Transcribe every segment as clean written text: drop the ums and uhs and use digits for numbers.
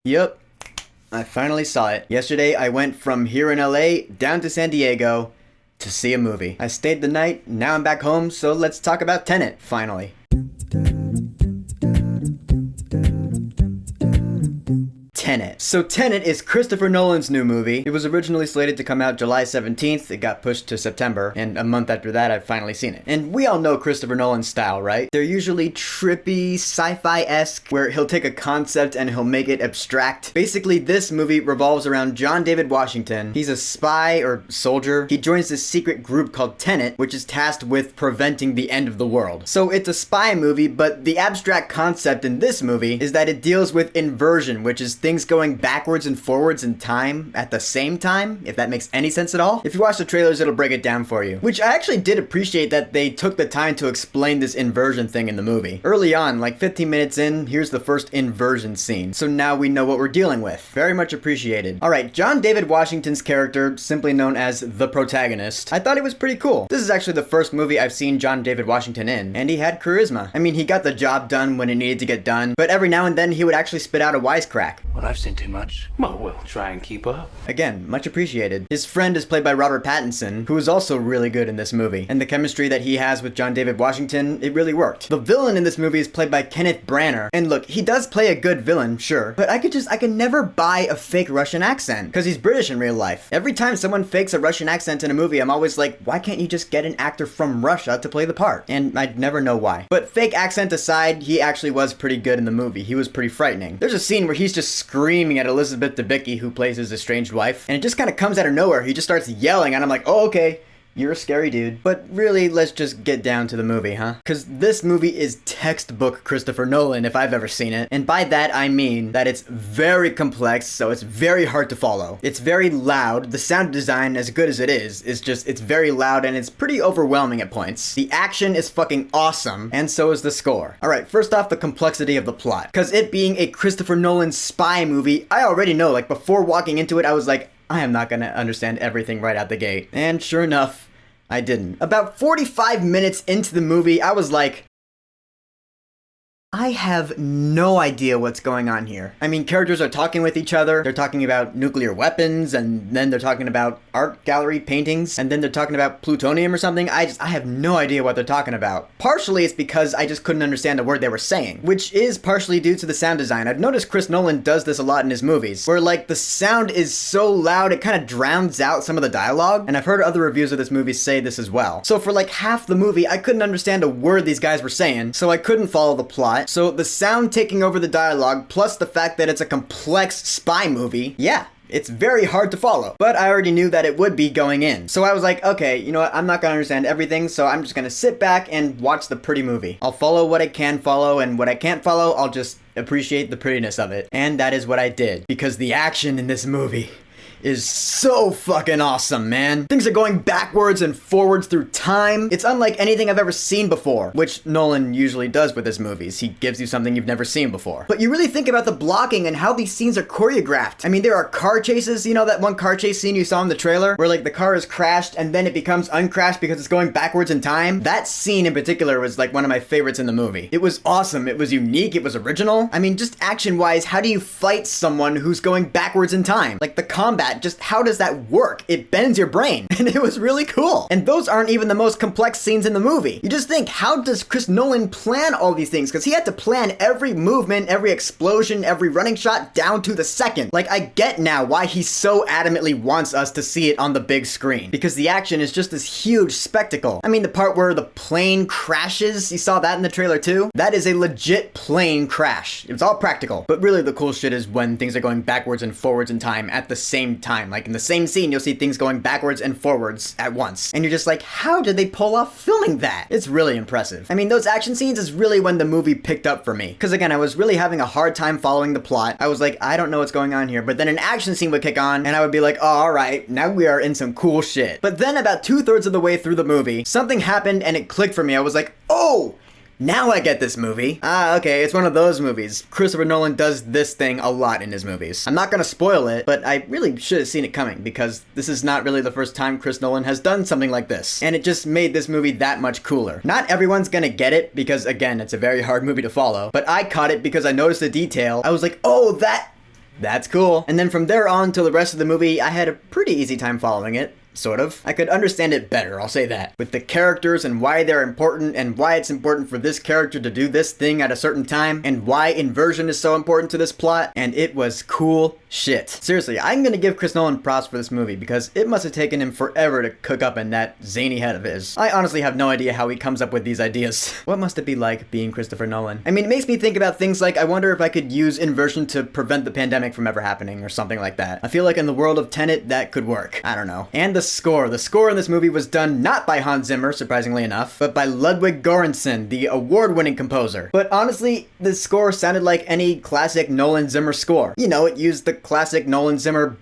Yep, I finally saw it. Yesterday, I went from here in LA down to San Diego to see a movie. I stayed the night, now I'm back home, so let's talk about Tenet, finally. Tenet. So Tenet is Christopher Nolan's new movie. It was originally slated to come out July 17th. It got pushed to September, and a month after that, I've finally seen it. And we all know Christopher Nolan's style, right? They're usually trippy, sci-fi-esque, where he'll take a concept and he'll make it abstract. Basically, this movie revolves around John David Washington. He's a spy or soldier. He joins this secret group called Tenet, which is tasked with preventing the end of the world. So it's a spy movie, but the abstract concept in this movie is that it deals with inversion, which is things going backwards and forwards in time at the same time, if that makes any sense at all. If you watch the trailers, it'll break it down for you. Which I actually did appreciate that they took the time to explain this inversion thing in the movie. Early on, like 15 minutes in, here's the first inversion scene. So now we know what we're dealing with. Very much appreciated. Alright, John David Washington's character, simply known as the protagonist, I thought he was pretty cool. This is actually the first movie I've seen John David Washington in, and he had charisma. I mean, he got the job done when it needed to get done, but every now and then he would actually spit out a wisecrack. Well, I've seen too much. Well, we'll try and keep up. Again, much appreciated. His friend is played by Robert Pattinson, who is also really good in this movie. And the chemistry that he has with John David Washington, it really worked. The villain in this movie is played by Kenneth Branagh. And look, he does play a good villain, sure. But I could never buy a fake Russian accent, because he's British in real life. Every time someone fakes a Russian accent in a movie, I'm always like, why can't you just get an actor from Russia to play the part? And I'd never know why. But fake accent aside, he actually was pretty good in the movie. He was pretty frightening. There's a scene where he's just screaming at Elizabeth Debicki, who plays his estranged wife, and it just kind of comes out of nowhere. He just starts yelling, and I'm like, oh, okay. You're a scary dude. But really, let's just get down to the movie, huh? Because this movie is textbook Christopher Nolan, if I've ever seen it. And by that, I mean that it's very complex, so it's very hard to follow. It's very loud. The sound design, as good as it is it's very loud, and it's pretty overwhelming at points. The action is fucking awesome, and so is the score. Alright, first off, the complexity of the plot. Because it being a Christopher Nolan spy movie, I already know, like, before walking into it, I was like, I am not gonna understand everything right out the gate. And sure enough, I didn't. About 45 minutes into the movie, I was like, I have no idea what's going on here. I mean, characters are talking with each other. They're talking about nuclear weapons, and then they're talking about art gallery paintings, and then they're talking about plutonium or something. I have no idea what they're talking about. Partially, it's because I just couldn't understand a word they were saying, which is partially due to the sound design. I've noticed Chris Nolan does this a lot in his movies, where like the sound is so loud, it kind of drowns out some of the dialogue, and I've heard other reviews of this movie say this as well. So for like half the movie, I couldn't understand a word these guys were saying, so I couldn't follow the plot. So the sound taking over the dialogue, plus the fact that it's a complex spy movie, yeah, it's very hard to follow. But I already knew that it would be going in. So I was like, okay, you know what, I'm not gonna understand everything, so I'm just gonna sit back and watch the pretty movie. I'll follow what I can follow, and what I can't follow, I'll just appreciate the prettiness of it. And that is what I did, because the action in this movie is so fucking awesome, man. Things are going backwards and forwards through time. It's unlike anything I've ever seen before, which Nolan usually does with his movies. He gives you something you've never seen before. But you really think about the blocking and how these scenes are choreographed. I mean, there are car chases, you know that one car chase scene you saw in the trailer? Where like the car is crashed and then it becomes uncrashed because it's going backwards in time? That scene in particular was like one of my favorites in the movie. It was awesome, it was unique, it was original. I mean, just action-wise, how do you fight someone who's going backwards in time? Like the combat, just how does that work? It bends your brain, and it was really cool. And those aren't even the most complex scenes in the movie. You just think, how does Chris Nolan plan all these things? Because he had to plan every movement, every explosion, every running shot down to the second. Like, I get now why he so adamantly wants us to see it on the big screen, because the action is just this huge spectacle. I mean, the part where the plane crashes, you saw that in the trailer too? That is a legit plane crash. It's all practical. But really the cool shit is when things are going backwards and forwards in time at the same time. Like in the same scene, you'll see things going backwards and forwards at once. And you're just like, how did they pull off filming that? It's really impressive. I mean, those action scenes is really when the movie picked up for me. Because again, I was really having a hard time following the plot. I was like, I don't know what's going on here. But then an action scene would kick on, and I would be like, oh, all right, now we are in some cool shit. But then about 2/3 of the way through the movie, something happened and it clicked for me. I was like, oh! Now I get this movie. Ah, okay, it's one of those movies. Christopher Nolan does this thing a lot in his movies. I'm not gonna spoil it, but I really should have seen it coming, because this is not really the first time Chris Nolan has done something like this. And it just made this movie that much cooler. Not everyone's gonna get it, because again, it's a very hard movie to follow, but I caught it because I noticed the detail. I was like, oh, that's cool. And then from there on till the rest of the movie, I had a pretty easy time following it. Sort of. I could understand it better, I'll say that. With the characters and why they're important and why it's important for this character to do this thing at a certain time and why inversion is so important to this plot, and it was cool shit. Seriously, I'm gonna give Chris Nolan props for this movie because it must have taken him forever to cook up in that zany head of his. I honestly have no idea how he comes up with these ideas. What must it be like being Christopher Nolan? I mean, it makes me think about things like I wonder if I could use inversion to prevent the pandemic from ever happening or something like that. I feel like in the world of Tenet, that could work. I don't know. And the score. The score in this movie was done not by Hans Zimmer, surprisingly enough, but by Ludwig Göransson, the award-winning composer. But honestly, the score sounded like any classic Nolan Zimmer score. You know, it used the classic Nolan Zimmer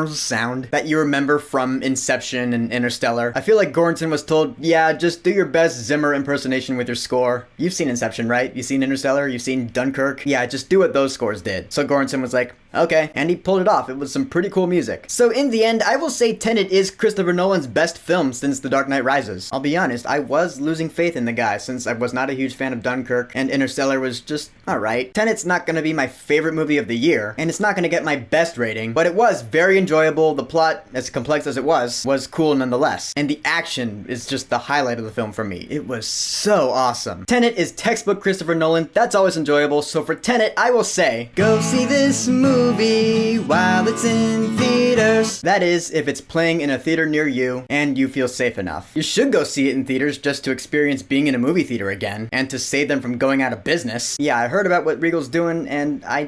sound that you remember from Inception and Interstellar. I feel like Göransson was told, yeah, just do your best Zimmer impersonation with your score. You've seen Inception, right? You've seen Interstellar? You've seen Dunkirk? Yeah, just do what those scores did. So Göransson was like, okay, and he pulled it off. It was some pretty cool music. So in the end, I will say Tenet is Christopher Nolan's best film since The Dark Knight Rises. I'll be honest, I was losing faith in the guy since I was not a huge fan of Dunkirk, and Interstellar was just alright. Tenet's not gonna be my favorite movie of the year, and it's not gonna get my best rating, but it was very enjoyable. The plot, as complex as it was cool nonetheless. And the action is just the highlight of the film for me. It was so awesome. Tenet is textbook Christopher Nolan. That's always enjoyable, so for Tenet, I will say, go see this movie while it's in theaters. That is, if it's playing in a theater near you and you feel safe enough. You should go see it in theaters just to experience being in a movie theater again and to save them from going out of business. Yeah, I heard about what Regal's doing and I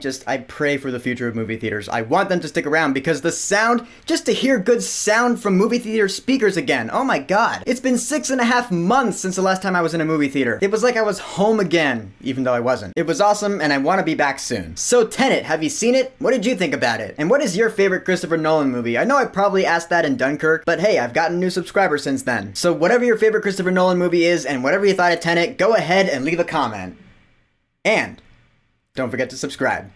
pray for the future of movie theaters. I want them to stick around because the sound, just to hear good sound from movie theater speakers again. Oh my god. It's been 6.5 months since the last time I was in a movie theater. It was like I was home again, even though I wasn't. It was awesome and I want to be back soon. So Tenet, have you seen it? What did you think about it? And what is your favorite Christopher Nolan movie? I know I probably asked that in Dunkirk, but hey, I've gotten new subscribers since then. So whatever your favorite Christopher Nolan movie is and whatever you thought of Tenet, go ahead and leave a comment. And don't forget to subscribe.